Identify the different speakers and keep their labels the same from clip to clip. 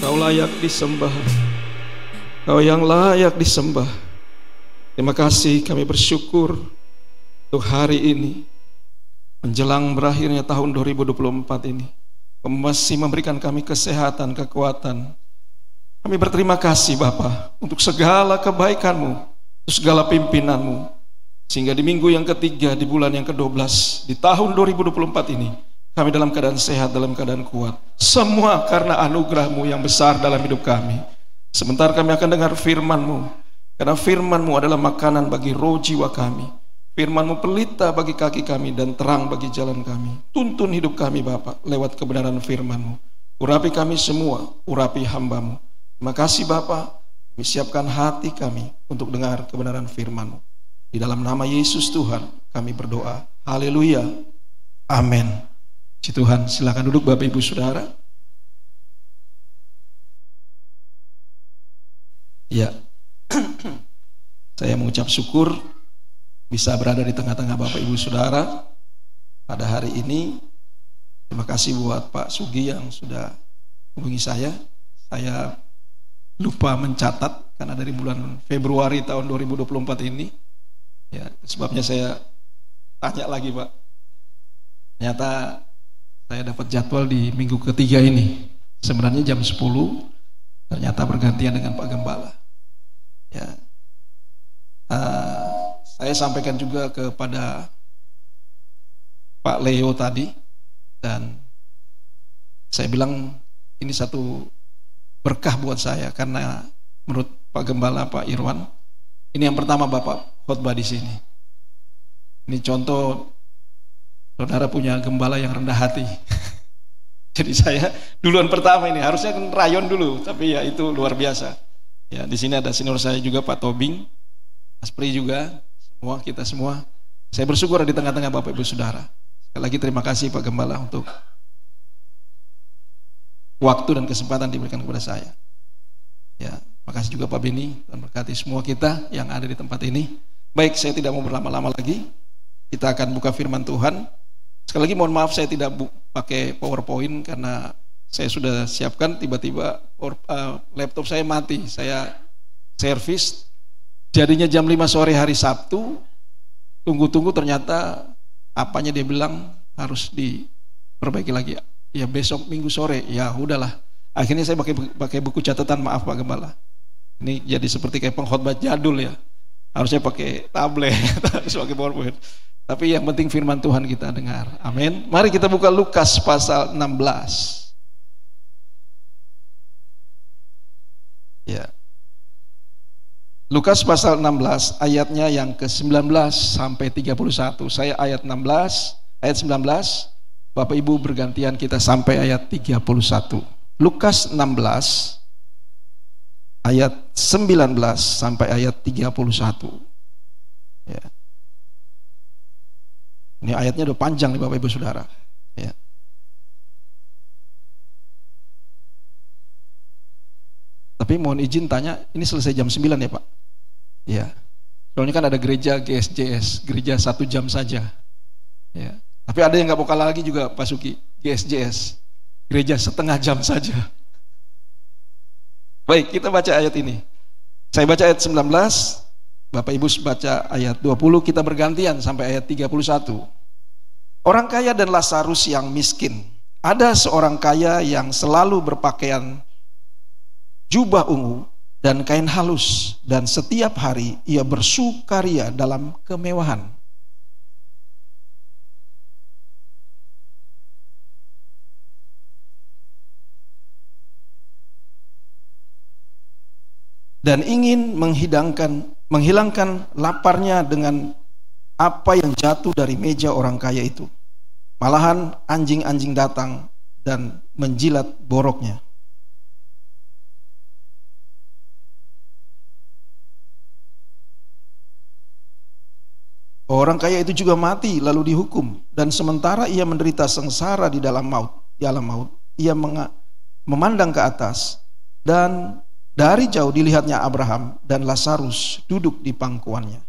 Speaker 1: Kau layak disembah, Kau yang layak disembah. Terima kasih, kami bersyukur untuk hari ini, menjelang berakhirnya tahun 2024 ini. Kau masih memberikan kami kesehatan, kekuatan. Kami berterima kasih Bapa untuk segala kebaikan-Mu, untuk segala pimpinan-Mu, sehingga di minggu yang ketiga, di bulan yang ke-12, di tahun 2024 ini, kami dalam keadaan sehat, dalam keadaan kuat. Semua karena anugerah-Mu yang besar dalam hidup kami. Sebentar kami akan dengar firman-Mu, karena firman-Mu adalah makanan bagi roh jiwa kami. Firman-Mu pelita bagi kaki kami dan terang bagi jalan kami. Tuntun hidup kami Bapa lewat kebenaran firman-Mu. Urapi kami semua, urapi hamba-Mu. Terima kasih Bapa, kami siapkan hati kami untuk dengar kebenaran firman-Mu. Di dalam nama Yesus Tuhan kami berdoa. Haleluya. Amin. Puji Tuhan, silakan duduk Bapak Ibu Saudara. Ya, saya mengucap syukur bisa berada di tengah-tengah Bapak Ibu Saudara pada hari ini. Terima kasih buat Pak Sugi yang sudah hubungi saya. Saya lupa mencatat karena dari bulan Februari tahun 2024 ini. Ya, sebabnya saya tanya lagi Pak. Ternyata saya dapat jadwal di minggu ketiga ini. Sebenarnya jam 10, ternyata bergantian dengan Pak Gembala. Ya, saya sampaikan juga kepada Pak Leo tadi, dan saya bilang ini satu berkah buat saya karena menurut Pak Gembala, Pak Irwan, ini yang pertama Bapak khotbah di sini. Ini contoh saudara punya gembala yang rendah hati. Jadi saya duluan pertama ini, harusnya kan rayon dulu, tapi ya itu luar biasa. Ya, di sini ada senior saya juga Pak Tobing, Mas Pri juga, semua kita semua. Saya bersyukur di tengah-tengah Bapak Ibu Saudara. Sekali lagi terima kasih Pak Gembala untuk waktu dan kesempatan diberikan kepada saya. Ya, makasih juga Pak Beni, Tuhan berkati semua kita yang ada di tempat ini. Baik, saya tidak mau berlama-lama lagi. Kita akan buka firman Tuhan. Sekali lagi mohon maaf saya tidak pakai PowerPoint karena saya sudah siapkan, tiba-tiba laptop saya mati. Saya servis, jadinya jam 5 sore hari Sabtu. Tunggu-tunggu ternyata apanya dia bilang harus diperbaiki lagi. Ya besok Minggu sore, ya udahlah. Akhirnya saya pakai buku catatan, maaf Pak Gembala. Ini jadi seperti kayak pengkhotbah jadul ya. Harusnya pakai tablet, harus pakai PowerPoint. Tapi yang penting firman Tuhan kita dengar. Amin. Mari kita buka Lukas pasal 16. Ya. Lukas pasal 16 ayatnya yang ke-19 sampai 31. Saya ayat 16, ayat 19. Bapak Ibu bergantian kita sampai ayat 31. Lukas 16 ayat 19 sampai ayat 31. Ya. Ini ayatnya udah panjang nih Bapak Ibu Saudara. Ya. Tapi mohon izin tanya, ini selesai jam 9 ya Pak? Ya. Soalnya kan ada gereja GSJS, gereja 1 jam saja. Ya. Tapi ada yang nggak buka lagi juga Pak Suki, GSJS, gereja setengah jam saja. Baik, kita baca ayat ini. Saya baca ayat 19, Bapak Ibu baca ayat 20, kita bergantian sampai ayat 31. Orang kaya dan Lazarus yang miskin. Ada seorang kaya yang selalu berpakaian jubah ungu dan kain halus, dan setiap hari ia bersukaria dalam kemewahan. Dan ingin menghilangkan laparnya dengan apa yang jatuh dari meja orang kaya itu. Malahan anjing-anjing datang dan menjilat boroknya. Orang kaya itu juga mati lalu dihukum, dan sementara ia menderita sengsara di alam maut, ia memandang ke atas, dan dari jauh dilihatnya Abraham dan Lazarus duduk di pangkuannya.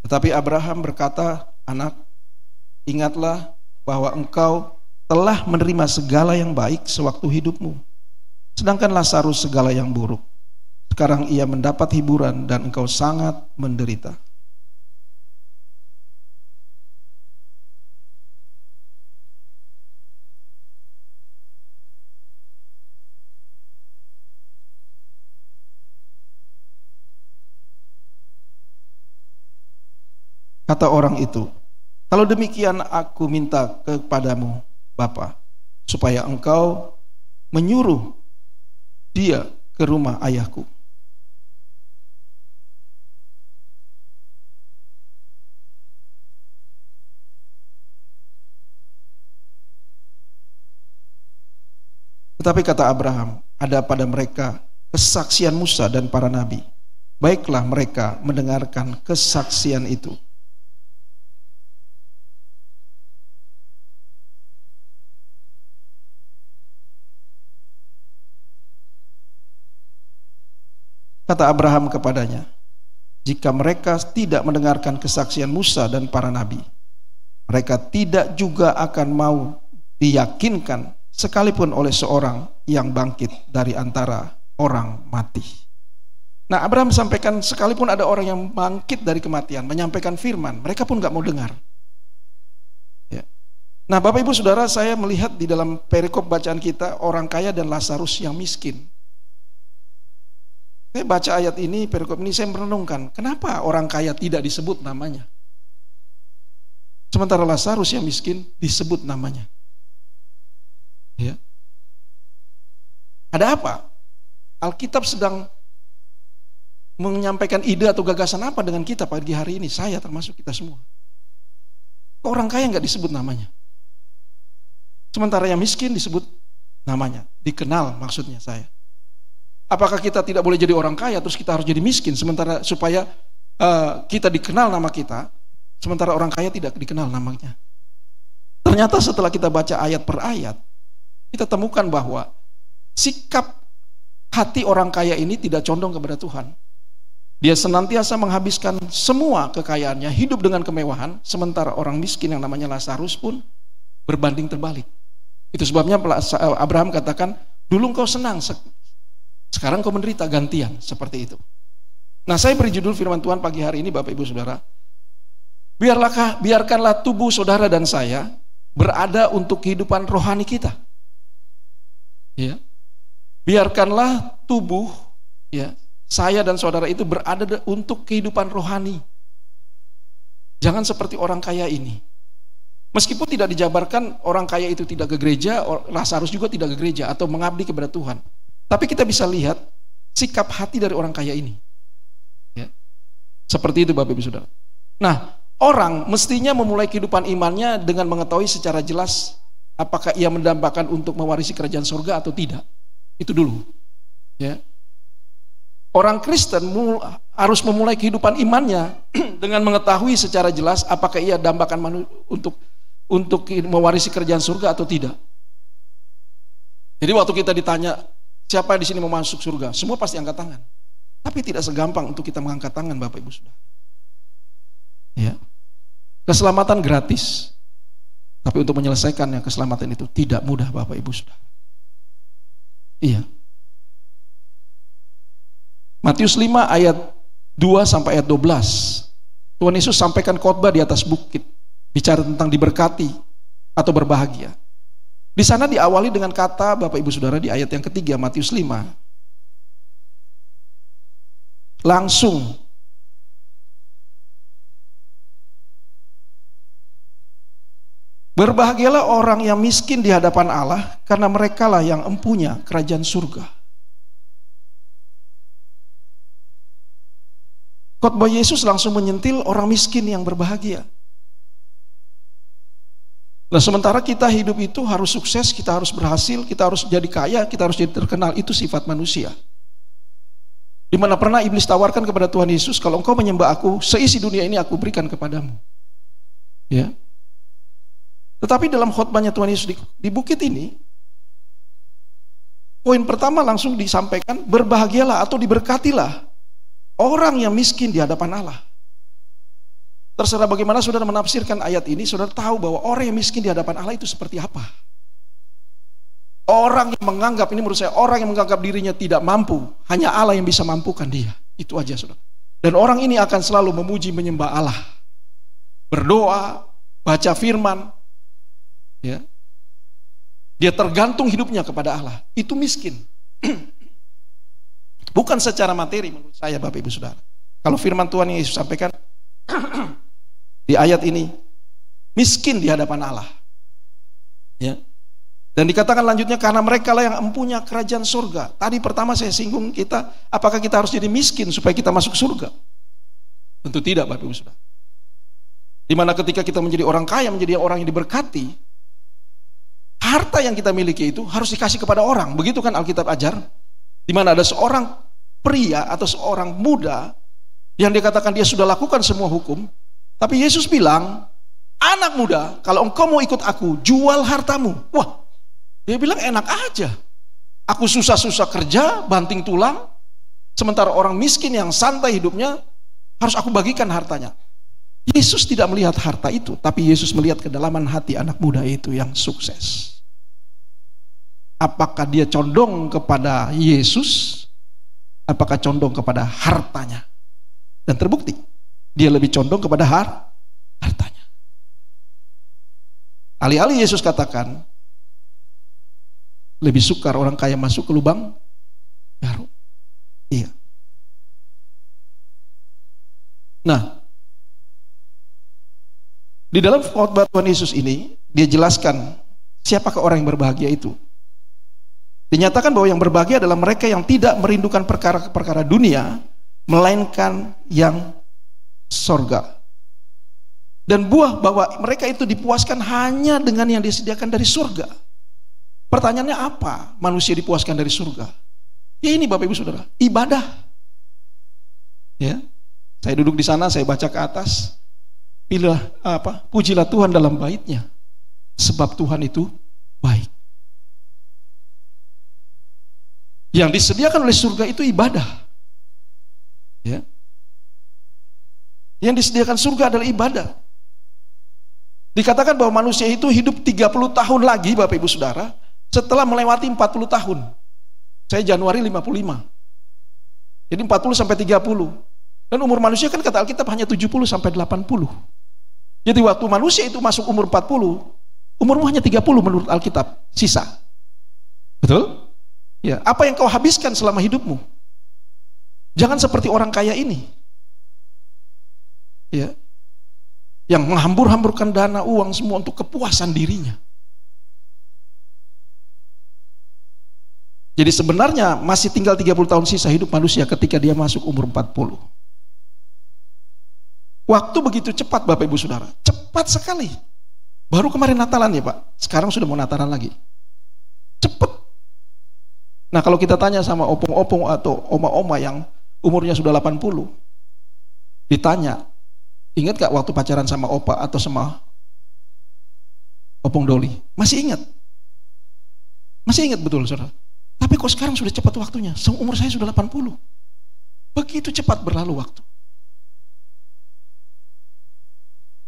Speaker 1: Tetapi Abraham berkata, "Anak, ingatlah bahwa engkau telah menerima segala yang baik sewaktu hidupmu, sedangkan Lazarus segala yang buruk. Sekarang ia mendapat hiburan dan engkau sangat menderita." Kata orang itu, "Kalau demikian aku minta kepadamu, Bapa, supaya engkau menyuruh dia ke rumah ayahku." Tetapi kata Abraham, "Ada pada mereka kesaksian Musa dan para nabi. Baiklah mereka mendengarkan kesaksian itu." Kata Abraham kepadanya, "Jika mereka tidak mendengarkan kesaksian Musa dan para nabi, mereka tidak juga akan mau diyakinkan sekalipun oleh seorang yang bangkit dari antara orang mati." Nah, Abraham sampaikan sekalipun ada orang yang bangkit dari kematian, menyampaikan firman, mereka pun gak mau dengar. Ya. Nah, Bapak Ibu Saudara, saya melihat di dalam perikop bacaan kita, orang kaya dan Lazarus yang miskin. Saya baca ayat ini, perikop ini, saya merenungkan, kenapa orang kaya tidak disebut namanya? Sementara Lazarus yang miskin disebut namanya. Ya. Ada apa? Alkitab sedang menyampaikan ide atau gagasan apa dengan kita pagi hari ini? Saya termasuk kita semua. Kok orang kaya nggak disebut namanya? Sementara yang miskin disebut namanya, dikenal maksudnya saya. Apakah kita tidak boleh jadi orang kaya terus kita harus jadi miskin sementara supaya kita dikenal nama kita, sementara orang kaya tidak dikenal namanya? Ternyata setelah kita baca ayat per ayat, kita temukan bahwa sikap hati orang kaya ini tidak condong kepada Tuhan. Dia senantiasa menghabiskan semua kekayaannya, hidup dengan kemewahan, sementara orang miskin yang namanya Lazarus pun berbanding terbalik. Itu sebabnya Abraham katakan, "Dulu engkau senang, sekarang kau menderita," gantian, seperti itu. Nah, saya beri judul firman Tuhan pagi hari ini, Bapak Ibu Saudara, biarkanlah tubuh saudara dan saya berada untuk kehidupan rohani kita. Ya. Biarkanlah tubuh ya, saya dan saudara itu berada untuk kehidupan rohani. Jangan seperti orang kaya ini. Meskipun tidak dijabarkan orang kaya itu tidak ke gereja, Lazarus juga tidak ke gereja atau mengabdi kepada Tuhan. Tapi kita bisa lihat sikap hati dari orang kaya ini. Ya. Seperti itu Bapak Ibu Saudara. Nah, orang mestinya memulai kehidupan imannya dengan mengetahui secara jelas apakah ia mendambakan untuk mewarisi kerajaan surga atau tidak. Itu dulu. Ya. Orang Kristen harus memulai kehidupan imannya dengan mengetahui secara jelas apakah ia dambakan untuk mewarisi kerajaan surga atau tidak. Jadi waktu kita ditanya, siapa di sini mau masuk surga? Semua pasti angkat tangan. Tapi tidak segampang untuk kita mengangkat tangan, Bapak Ibu Saudara. Ya. Keselamatan gratis. Tapi untuk menyelesaikannya keselamatan itu tidak mudah, Bapak Ibu Saudara. Iya. Matius 5 ayat 2 sampai ayat 12. Tuhan Yesus sampaikan khotbah di atas bukit, bicara tentang diberkati atau berbahagia. Di sana diawali dengan kata, Bapak Ibu Saudara, di ayat yang ketiga Matius 5. Langsung berbahagialah orang yang miskin di hadapan Allah, karena merekalah yang empunya kerajaan surga. Khotbah Yesus langsung menyentil orang miskin yang berbahagia. Nah, sementara kita hidup itu harus sukses, kita harus berhasil, kita harus jadi kaya, kita harus jadi terkenal. Itu sifat manusia. Dimana pernah iblis tawarkan kepada Tuhan Yesus, kalau engkau menyembah aku, seisi dunia ini aku berikan kepadamu. Ya. Tetapi dalam khotbahnya Tuhan Yesus di bukit ini, poin pertama langsung disampaikan, berbahagialah atau diberkatilah orang yang miskin di hadapan Allah. Terserah bagaimana saudara menafsirkan ayat ini, saudara tahu bahwa orang yang miskin di hadapan Allah itu seperti apa. Orang yang menganggap, ini menurut saya, orang yang menganggap dirinya tidak mampu, hanya Allah yang bisa mampukan dia. Itu aja saudara. Dan orang ini akan selalu memuji menyembah Allah. Berdoa, baca firman. Ya. Dia tergantung hidupnya kepada Allah. Itu miskin. Bukan secara materi menurut saya Bapak Ibu Saudara. Kalau firman Tuhan yang Yesus sampaikan di ayat ini, miskin di hadapan Allah. Ya. Dan dikatakan lanjutnya, karena mereka lah yang empunya kerajaan surga. Tadi pertama saya singgung kita, apakah kita harus jadi miskin supaya kita masuk surga? Tentu tidak Bapak Ibu Saudara. Dimana ketika kita menjadi orang kaya, menjadi orang yang diberkati, harta yang kita miliki itu harus dikasih kepada orang. Begitu kan Alkitab ajar? Dimana ada seorang pria atau seorang muda yang dikatakan dia sudah lakukan semua hukum, tapi Yesus bilang, anak muda, kalau engkau mau ikut aku, jual hartamu. Wah, dia bilang enak aja. Aku susah-susah kerja, banting tulang, sementara orang miskin yang santai hidupnya, harus aku bagikan hartanya. Yesus tidak melihat harta itu, tapi Yesus melihat kedalaman hati anak muda itu yang sukses. Apakah dia condong kepada Yesus? Apakah condong kepada hartanya? Dan terbukti, dia lebih condong kepada hartanya. Alih-alih Yesus katakan, lebih sukar orang kaya masuk ke lubang jarum. Iya. Nah, di dalam khotbah Tuhan Yesus ini, dia jelaskan siapakah orang yang berbahagia itu. Dinyatakan bahwa yang berbahagia adalah mereka yang tidak merindukan perkara-perkara dunia, melainkan yang sorga. Dan buah bahwa mereka itu dipuaskan hanya dengan yang disediakan dari surga. Pertanyaannya apa manusia dipuaskan dari surga? Ya ini Bapak Ibu Saudara, ibadah. Ya, saya duduk di sana, saya baca ke atas. Pilihlah pujilah Tuhan dalam baitnya, sebab Tuhan itu baik. Yang disediakan oleh surga itu ibadah. Ya. Yang disediakan surga adalah ibadah. Dikatakan bahwa manusia itu hidup 30 tahun lagi Bapak Ibu Saudara, setelah melewati 40 tahun. Saya Januari 55. Jadi 40 sampai 30. Dan umur manusia kan kata Alkitab hanya 70 sampai 80. Jadi waktu manusia itu masuk umur 40, umurmu hanya 30 menurut Alkitab, sisa. Betul? Ya, apa yang kau habiskan selama hidupmu? Jangan seperti orang kaya ini. Ya. Yang menghambur-hamburkan dana uang semua untuk kepuasan dirinya. Jadi sebenarnya masih tinggal 30 tahun sisa hidup manusia ketika dia masuk umur 40. Waktu begitu cepat Bapak Ibu Saudara, cepat sekali. Baru kemarin Natalan ya Pak, sekarang sudah mau Natalan lagi. Cepat. Nah kalau kita tanya sama opung-opung atau oma-oma yang umurnya sudah 80, ditanya, ingat gak waktu pacaran sama opa atau sama opung Doli? Masih ingat? Masih ingat betul saudara? Tapi kok sekarang sudah cepat waktunya? Umur saya sudah 80. Begitu cepat berlalu waktu.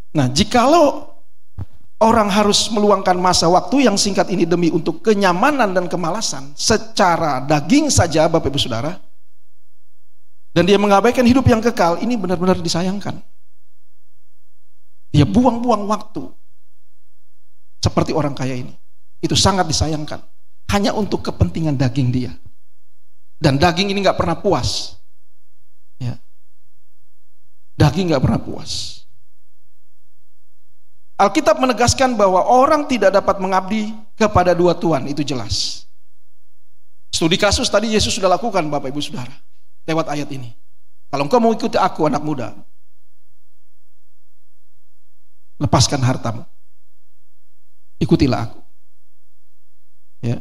Speaker 1: Nah, jikalau orang harus meluangkan masa waktu yang singkat ini demi untuk kenyamanan dan kemalasan secara daging saja Bapak Ibu Saudara, dan dia mengabaikan hidup yang kekal, ini benar-benar disayangkan. Dia buang-buang waktu seperti orang kaya ini. Itu sangat disayangkan. Hanya untuk kepentingan daging dia. Dan daging ini gak pernah puas. Ya. Daging gak pernah puas. Alkitab menegaskan bahwa orang tidak dapat mengabdi kepada dua Tuhan, itu jelas. Studi kasus tadi Yesus sudah lakukan Bapak Ibu Saudara, lewat ayat ini. Kalau engkau mau ikuti aku anak muda, lepaskan hartamu, ikutilah aku. Ya.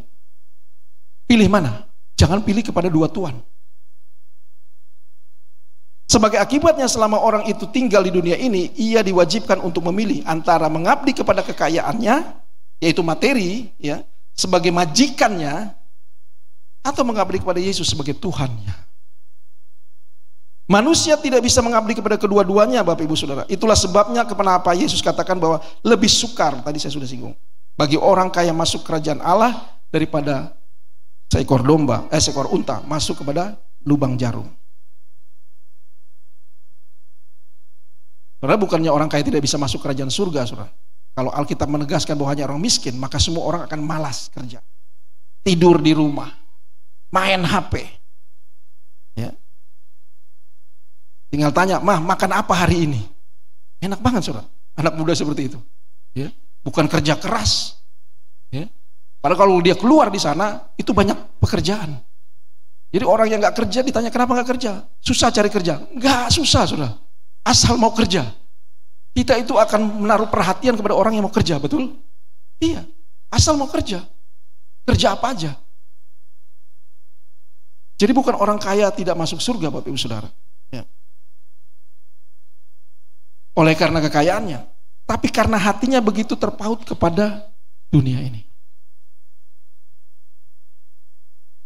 Speaker 1: Pilih mana? Jangan pilih kepada dua Tuhan. Sebagai akibatnya selama orang itu tinggal di dunia ini, ia diwajibkan untuk memilih antara mengabdi kepada kekayaannya, yaitu materi, ya, sebagai majikannya, atau mengabdi kepada Yesus sebagai Tuhannya. Manusia tidak bisa mengabdi kepada kedua-duanya, Bapak Ibu Saudara. Itulah sebabnya kenapa Yesus katakan bahwa lebih sukar, tadi saya sudah singgung, bagi orang kaya masuk kerajaan Allah daripada seekor unta masuk kepada lubang jarum. Saudara, bukannya orang kaya tidak bisa masuk kerajaan surga, saudara. Kalau Alkitab menegaskan bahwa hanya orang miskin, maka semua orang akan malas kerja, tidur di rumah, main HP. Ya. Tinggal tanya, "Mah, makan apa hari ini?" Enak banget, saudara. Anak muda seperti itu. Ya. Bukan kerja keras. Ya. Padahal kalau dia keluar di sana, itu banyak pekerjaan. Jadi orang yang nggak kerja ditanya, "Kenapa nggak kerja? Susah cari kerja." Nggak susah, saudara. Asal mau kerja. Kita itu akan menaruh perhatian kepada orang yang mau kerja, betul? Iya, asal mau kerja. Kerja apa aja. Jadi bukan orang kaya tidak masuk surga, Bapak Ibu Saudara. Ya. Oleh karena kekayaannya, tapi karena hatinya begitu terpaut kepada dunia ini.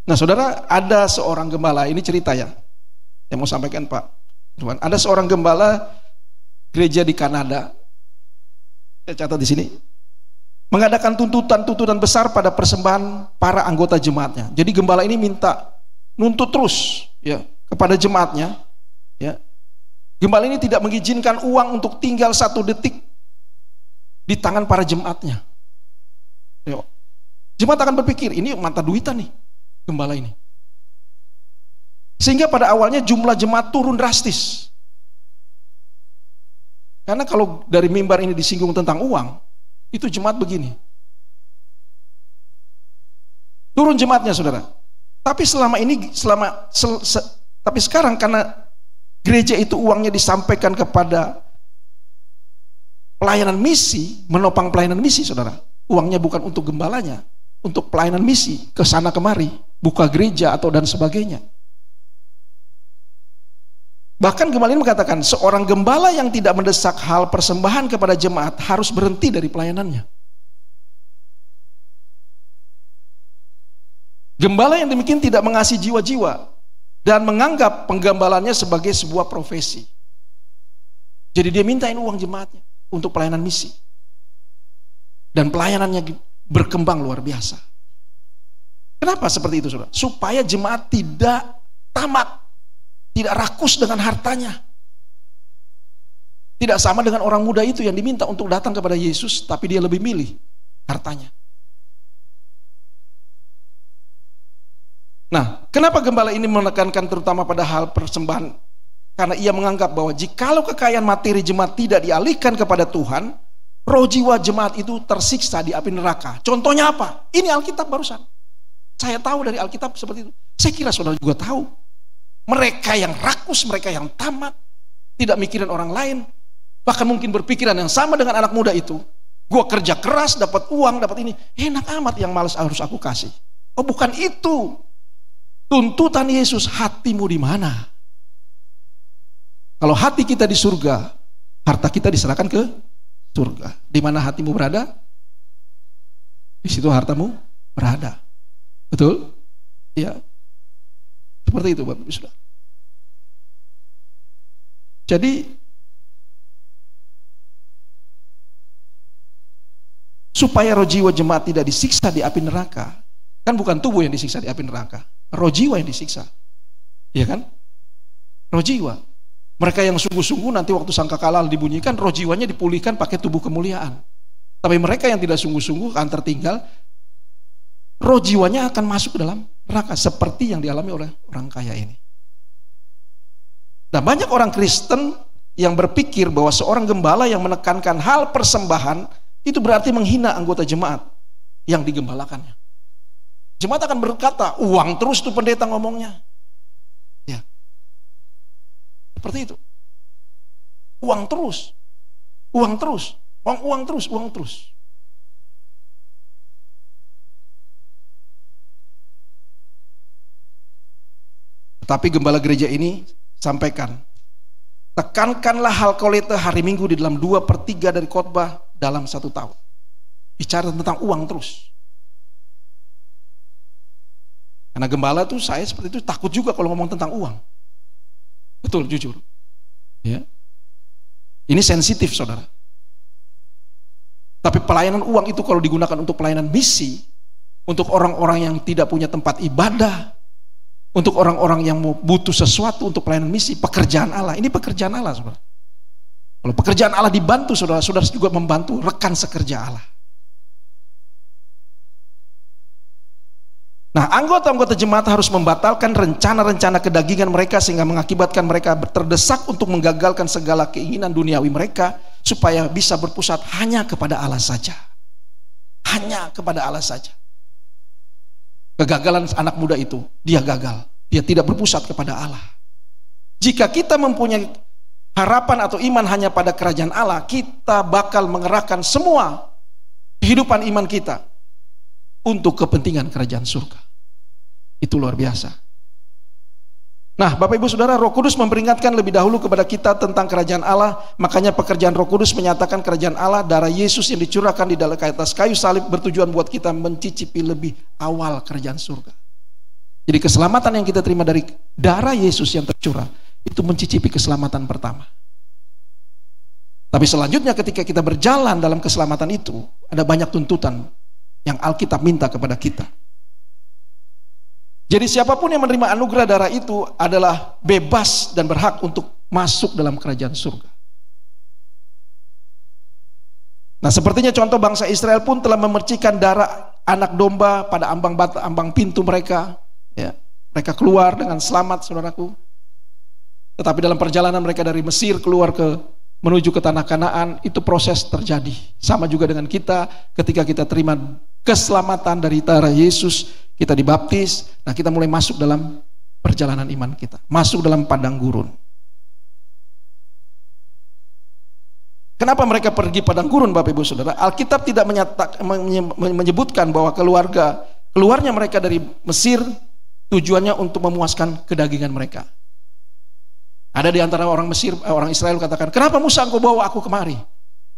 Speaker 1: Nah, saudara, ada seorang gembala, ini cerita ya, yang mau sampaikan Pak Tuhan. Ada seorang gembala gereja di Kanada, saya catat di sini, mengadakan tuntutan besar pada persembahan para anggota jemaatnya. Jadi gembala ini minta nuntut terus ya kepada jemaatnya. Ya. Gembala ini tidak mengizinkan uang untuk tinggal 1 detik di tangan para jemaatnya. Ya. Jemaat akan berpikir, ini mata duitan nih gembala ini. Sehingga pada awalnya jumlah jemaat turun drastis. Karena kalau dari mimbar ini disinggung tentang uang, itu jemaat begini. Turun jemaatnya, saudara. Tapi tapi sekarang karena gereja itu uangnya disampaikan kepada pelayanan misi, menopang pelayanan misi, saudara. Uangnya bukan untuk gembalanya, untuk pelayanan misi, ke sana kemari, buka gereja atau dan sebagainya. Bahkan gembala ini mengatakan, seorang gembala yang tidak mendesak hal persembahan kepada jemaat harus berhenti dari pelayanannya. Gembala yang demikian tidak mengasihi jiwa-jiwa dan menganggap penggembalannya sebagai sebuah profesi. Jadi dia mintain uang jemaatnya untuk pelayanan misi. Dan pelayanannya berkembang luar biasa. Kenapa seperti itu, saudara? Supaya jemaat tidak tamak, tidak rakus dengan hartanya. Tidak sama dengan orang muda itu yang diminta untuk datang kepada Yesus, tapi dia lebih milih hartanya. Nah, kenapa gembala ini menekankan terutama pada hal persembahan? Karena ia menganggap bahwa jikalau kekayaan materi jemaat tidak dialihkan kepada Tuhan, roh jiwa jemaat itu tersiksa di api neraka. Contohnya apa? Ini Alkitab barusan. Saya tahu dari Alkitab seperti itu. Saya kira saudara juga tahu. Mereka yang rakus, mereka yang tamat, tidak mikirin orang lain, bahkan mungkin berpikiran yang sama dengan anak muda itu. Gua kerja keras, dapat uang, dapat ini, enak amat, yang malas harus aku kasih. Oh, bukan itu. Tuntutan Yesus, hatimu di mana? Kalau hati kita di surga, harta kita diserahkan ke surga. Di mana hatimu berada, di situ hartamu berada. Betul? Ya. Seperti itu, Bapak Ibu Saudara. Jadi supaya roh jiwa jemaat tidak disiksa di api neraka, kan bukan tubuh yang disiksa di api neraka, roh jiwa yang disiksa, ya kan? Roh jiwa. Mereka yang sungguh-sungguh nanti waktu sangkakala dibunyikan, roh jiwanya dipulihkan pakai tubuh kemuliaan. Tapi mereka yang tidak sungguh-sungguh akan tertinggal, roh jiwanya akan masuk ke dalam neraka seperti yang dialami oleh orang kaya ini. Nah, banyak orang Kristen yang berpikir bahwa seorang gembala yang menekankan hal persembahan itu berarti menghina anggota jemaat yang digembalakannya. Jemaat akan berkata, uang terus tuh pendeta ngomongnya. Ya. Seperti itu. Uang terus. Uang terus. Uang terus, uang terus. Tapi gembala gereja ini sampaikan, tekankanlah hal kolete hari Minggu di dalam 2/3 dari khotbah dalam 1 tahun. Bicara tentang uang terus. Karena gembala tuh saya seperti itu takut juga kalau ngomong tentang uang. Betul, jujur. Ya. Ini sensitif, saudara. Tapi pelayanan uang itu kalau digunakan untuk pelayanan misi, untuk orang-orang yang tidak punya tempat ibadah, untuk orang-orang yang mau butuh sesuatu untuk pelayanan misi, pekerjaan Allah. Ini pekerjaan Allah, saudara. Kalau pekerjaan Allah dibantu, saudara, saudara juga membantu rekan sekerja Allah. Nah, anggota-anggota jemaat harus membatalkan rencana-rencana kedagingan mereka sehingga mengakibatkan mereka terdesak untuk menggagalkan segala keinginan duniawi mereka supaya bisa berpusat hanya kepada Allah saja. Hanya kepada Allah saja. Kegagalan anak muda itu, dia gagal. Dia tidak berpusat kepada Allah. Jika kita mempunyai harapan atau iman hanya pada kerajaan Allah, kita bakal mengerahkan semua kehidupan iman kita untuk kepentingan kerajaan surga. Itu luar biasa. Nah, Bapak Ibu Saudara, Roh Kudus memperingatkan lebih dahulu kepada kita tentang kerajaan Allah. Makanya pekerjaan Roh Kudus menyatakan kerajaan Allah, darah Yesus yang dicurahkan di dalam atas kayu salib bertujuan buat kita mencicipi lebih awal kerajaan surga. Jadi keselamatan yang kita terima dari darah Yesus yang tercurah itu mencicipi keselamatan pertama. Tapi selanjutnya ketika kita berjalan dalam keselamatan itu, ada banyak tuntutan yang Alkitab minta kepada kita. Jadi siapapun yang menerima anugerah darah itu adalah bebas dan berhak untuk masuk dalam kerajaan surga. Nah, sepertinya contoh bangsa Israel pun telah memercikan darah anak domba pada ambang pintu mereka. Ya, mereka keluar dengan selamat, saudaraku. Tetapi dalam perjalanan mereka dari Mesir keluar menuju ke tanah Kanaan, itu proses terjadi. Sama juga dengan kita, ketika kita terima keselamatan dari darah Yesus, kita dibaptis, nah kita mulai masuk dalam perjalanan iman kita, masuk dalam padang gurun. Kenapa mereka pergi padang gurun, Bapak Ibu Saudara? Alkitab tidak menyebutkan bahwa keluarnya mereka dari Mesir tujuannya untuk memuaskan kedagingan mereka. Ada di antara orang Mesir, orang Israel katakan, kenapa Musa engkau bawa aku kemari?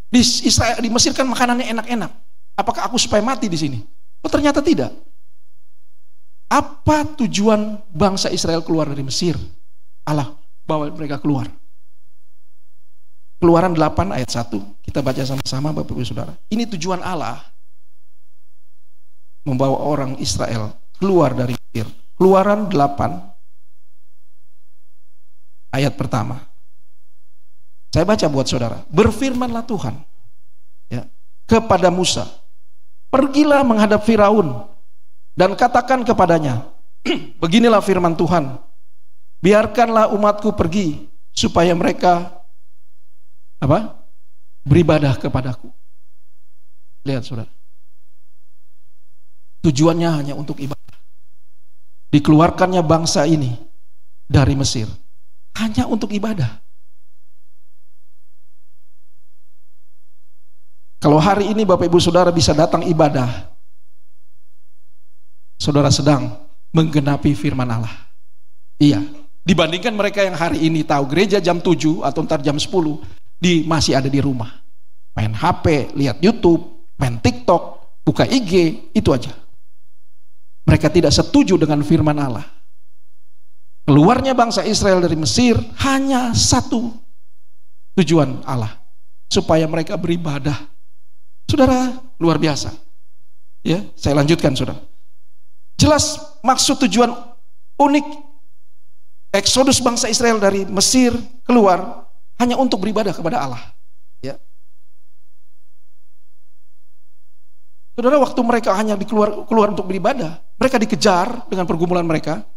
Speaker 1: Di Mesir kan makanannya enak-enak. Apakah aku supaya mati di sini? Oh, ternyata tidak. Apa tujuan bangsa Israel keluar dari Mesir? Allah bawa mereka keluar. Keluaran 8 ayat 1. Kita baca sama-sama, Bapak Ibu Saudara. Ini tujuan Allah membawa orang Israel keluar dari Mesir. Keluaran 8 ayat pertama. Saya baca buat saudara. Berfirmanlah Tuhan, ya, kepada Musa, pergilah menghadap Firaun dan katakan kepadanya, beginilah firman Tuhan, biarkanlah umatku pergi supaya mereka beribadah kepadaku. Lihat saudara, tujuannya hanya untuk ibadah. Dikeluarkannya bangsa ini dari Mesir hanya untuk ibadah. Kalau hari ini Bapak Ibu Saudara bisa datang ibadah, saudara sedang menggenapi firman Allah. Iya, dibandingkan mereka yang hari ini tahu gereja jam 7 atau ntar jam 10, masih ada di rumah, main HP, lihat YouTube, main TikTok, buka IG, itu aja. Mereka tidak setuju dengan firman Allah. Keluarnya bangsa Israel dari Mesir hanya satu tujuan Allah, supaya mereka beribadah. Saudara, luar biasa. Ya, saya lanjutkan, saudara. Jelas maksud tujuan unik eksodus bangsa Israel dari Mesir keluar hanya untuk beribadah kepada Allah. Ya. Saudara, waktu mereka hanya keluar untuk beribadah, mereka dikejar dengan pergumulan mereka.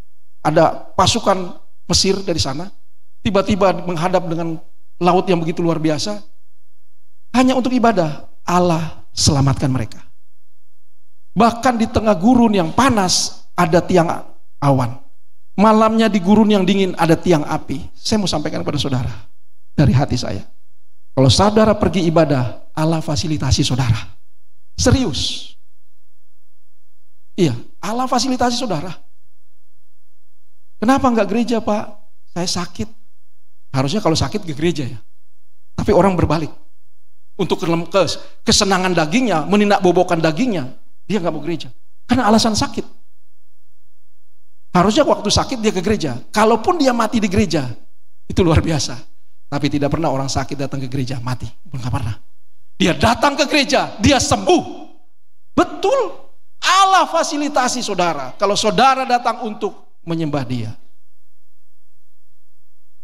Speaker 1: Ada pasukan Mesir dari sana, tiba-tiba menghadap dengan laut yang begitu luar biasa. Hanya untuk ibadah, Allah selamatkan mereka. Bahkan di tengah gurun yang panas ada tiang awan. Malamnya di gurun yang dingin ada tiang api. Saya mau sampaikan kepada saudara dari hati saya. Kalau saudara pergi ibadah, Allah fasilitasi saudara. Serius. Iya, Allah fasilitasi saudara. Kenapa enggak gereja, Pak? Saya sakit. Harusnya kalau sakit ke gereja ya. Tapi orang berbalik. Untuk kesenangan dagingnya, menindak bobokan dagingnya, dia enggak mau gereja. Karena alasan sakit. Harusnya waktu sakit dia ke gereja. Kalaupun dia mati di gereja, Itu luar biasa. Tapi tidak pernah orang sakit datang ke gereja mati. Nggak pernah. Dia datang ke gereja, dia sembuh. Betul. Allah fasilitasi saudara. Kalau saudara datang untuk menyembah dia.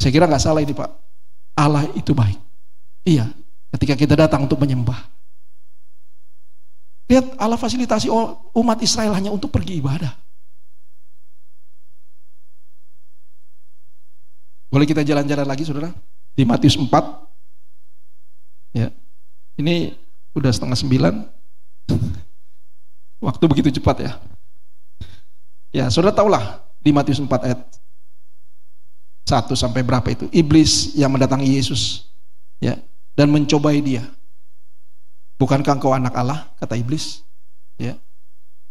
Speaker 1: Saya kira nggak salah ini Pak. Allah itu baik. Iya. Ketika kita datang untuk menyembah. Lihat, Allah fasilitasi umat Israel hanya untuk pergi ibadah. Boleh kita jalan-jalan lagi saudara? Di Matius 4. Ya. Ini udah 8:30. Waktu begitu cepat ya. Ya, saudara tahulah di Matius 4 ayat 1 sampai berapa itu. Iblis yang mendatangi Yesus, ya, dan mencobai dia. Bukankah engkau anak Allah, kata iblis? Ya.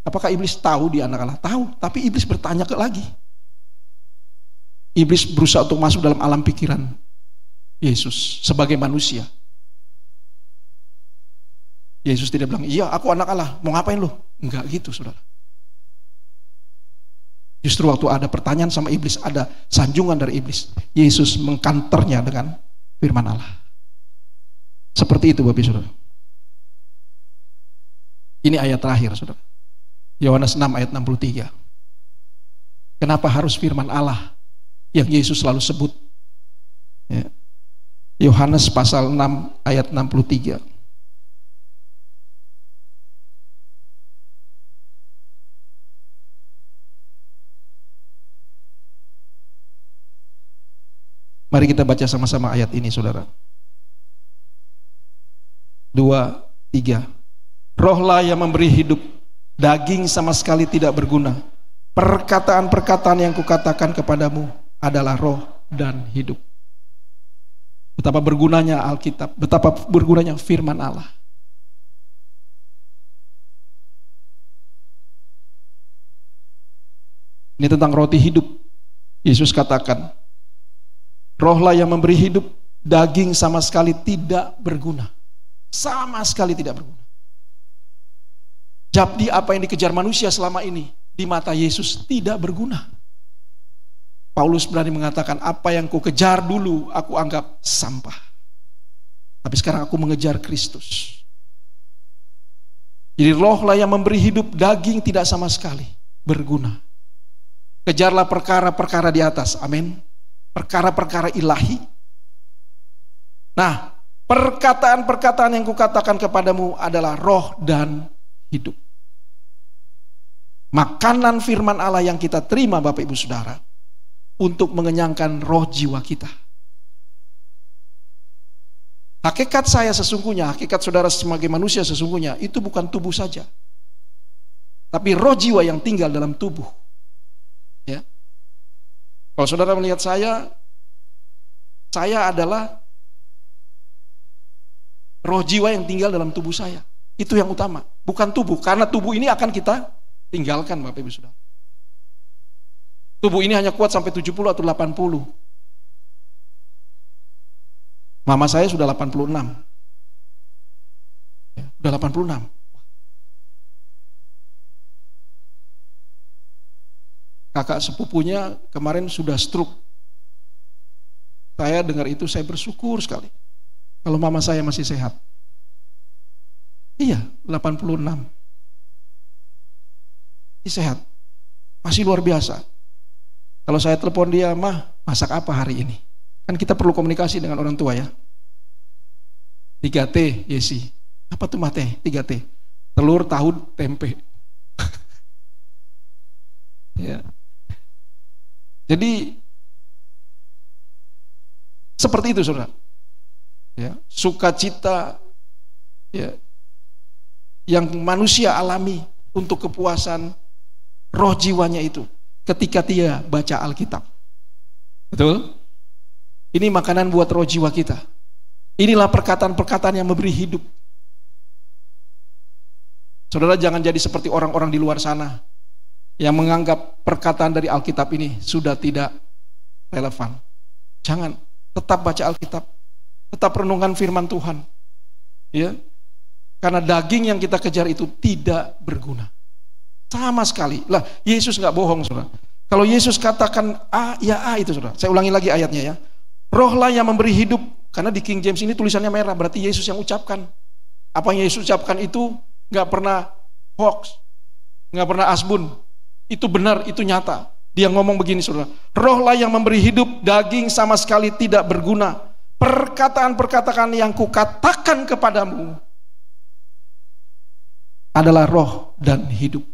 Speaker 1: Apakah iblis tahu dia anak Allah? Tahu, tapi iblis bertanya lagi. Iblis berusaha untuk masuk dalam alam pikiran Yesus sebagai manusia. Yesus tidak bilang, iya aku anak Allah, mau ngapain lu? Enggak gitu saudara. Justru waktu ada pertanyaan sama iblis, ada sanjungan dari iblis, Yesus mengkanternya dengan firman Allah. Seperti itu Bapak saudara. Ini ayat terakhir saudara, Yohanes 6 ayat 63. Kenapa harus firman Allah yang Yesus selalu sebut? Ya. Yohanes pasal 6 ayat 63. Mari kita baca sama-sama ayat ini saudara. 2, 3. Rohlah yang memberi hidup, daging sama sekali tidak berguna. Perkataan-perkataan yang kukatakan kepadamu adalah roh dan hidup. Betapa bergunanya Alkitab, betapa bergunanya firman Allah. Ini tentang roti hidup. Yesus katakan, rohlah yang memberi hidup, daging sama sekali tidak berguna. Sama sekali tidak berguna. Jadi apa yang dikejar manusia selama ini di mata Yesus tidak berguna. Paulus berani mengatakan, apa yang ku kejar dulu aku anggap sampah. Tapi sekarang aku mengejar Kristus. Jadi rohlah yang memberi hidup, daging tidak sama sekali berguna. Kejarlah perkara-perkara di atas, amin. Perkara-perkara ilahi. Nah, perkataan-perkataan yang kukatakan kepadamu adalah roh dan hidup. Makanan firman Allah yang kita terima Bapak Ibu Saudara, untuk mengenyangkan roh jiwa kita. Hakikat saya sesungguhnya, hakikat saudara sebagai manusia sesungguhnya, itu bukan tubuh saja, tapi roh jiwa yang tinggal dalam tubuh. Ya. Kalau saudara melihat saya adalah roh jiwa yang tinggal dalam tubuh saya. Itu yang utama, bukan tubuh, karena tubuh ini akan kita tinggalkan Bapak Ibu Saudara. Tubuh ini hanya kuat sampai 70 atau 80. Mama saya sudah 86. Ya, sudah 86. Kakak sepupunya kemarin sudah stroke. Saya dengar itu, saya bersyukur sekali. Kalau mama saya masih sehat. Iya, 86. Masih sehat. Masih luar biasa. Kalau saya telepon dia, mah masak apa hari ini? Kan kita perlu komunikasi dengan orang tua ya. 3T, Yesi. Apa tuh mate? 3T. Telur, tahu, tempe. Ya. Jadi seperti itu saudara. Ya, sukacita ya, yang manusia alami untuk kepuasan roh jiwanya itu ketika dia baca Alkitab. Betul? Ini makanan buat roh jiwa kita. Inilah perkataan-perkataan yang memberi hidup. Saudara jangan jadi seperti orang-orang di luar sana yang menganggap perkataan dari Alkitab ini sudah tidak relevan. Jangan, tetap baca Alkitab, tetap renungkan firman Tuhan. Ya. Karena daging yang kita kejar itu tidak berguna. Sama sekali. Lah, Yesus nggak bohong, saudara. Kalau Yesus katakan A, ya A itu, saudara. Saya ulangi lagi ayatnya ya. Rohlah yang memberi hidup. Karena di King James ini tulisannya merah, berarti Yesus yang ucapkan. Apa yang Yesus ucapkan itu gak pernah hoax, gak pernah asbun. Itu benar, itu nyata. Dia ngomong begini, saudara. Rohlah yang memberi hidup, daging sama sekali tidak berguna. Perkataan-perkataan yang kukatakan kepadamu adalah roh dan hidup.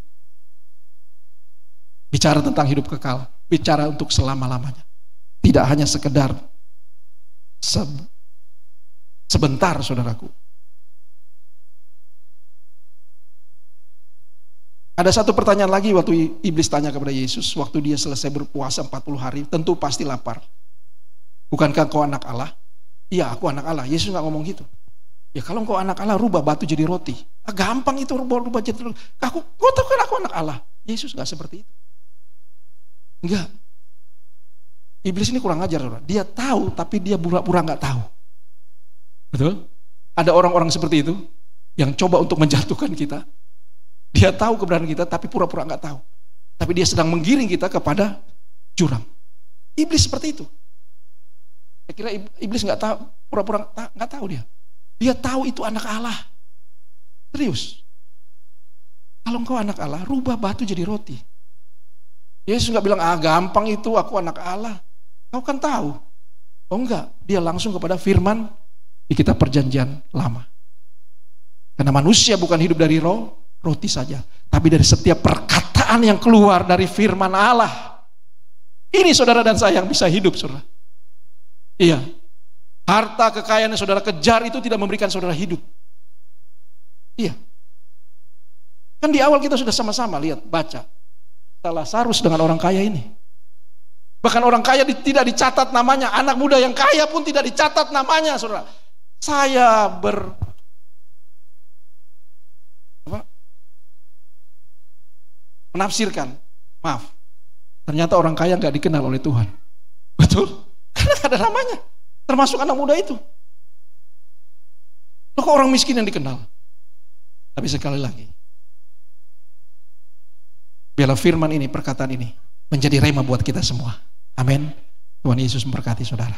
Speaker 1: Bicara tentang hidup kekal, bicara untuk selama-lamanya. Tidak hanya sekedar sebentar, saudaraku. Ada satu pertanyaan lagi waktu iblis tanya kepada Yesus, waktu dia selesai berpuasa 40 hari, tentu pasti lapar. Bukankah kau anak Allah? Iya, aku anak Allah. Yesus nggak ngomong gitu. Ya kalau kau anak Allah, rubah batu jadi roti. Gampang itu rubah jadi roti. Kau tahu kan aku anak Allah. Yesus nggak seperti itu. Enggak. Iblis ini kurang ajar, saudara. Dia tahu, tapi dia pura-pura nggak tahu. Betul? Ada orang-orang seperti itu yang coba untuk menjatuhkan kita. Dia tahu kebenaran kita, tapi pura-pura nggak tahu. Tapi dia sedang menggiring kita kepada jurang. Iblis seperti itu. Saya kira iblis nggak tahu, pura-pura nggak tahu dia. Dia tahu itu anak Allah. Serius. Kalau engkau anak Allah, rubah batu jadi roti. Yesus nggak bilang, gampang itu, aku anak Allah. Kau kan tahu. Oh enggak, dia langsung kepada firman di kitab perjanjian lama. Karena manusia bukan hidup dari roti saja, tapi dari setiap perkataan yang keluar dari firman Allah. Ini saudara dan saya yang bisa hidup, saudara. Iya. Harta kekayaan yang saudara kejar itu tidak memberikan saudara hidup. Iya. Kan di awal kita sudah sama-sama lihat, baca. Lazarus dengan orang kaya ini. Bahkan orang kaya tidak dicatat namanya. Anak muda yang kaya pun tidak dicatat namanya, saudara. Saya menafsirkan, maaf, ternyata orang kaya nggak dikenal oleh Tuhan. Betul? Karena nggak ada namanya. Termasuk anak muda itu. Loh, kok orang miskin yang dikenal? Tapi sekali lagi, biarlah firman ini, perkataan ini menjadi rema buat kita semua. Amin. Tuhan Yesus memberkati saudara.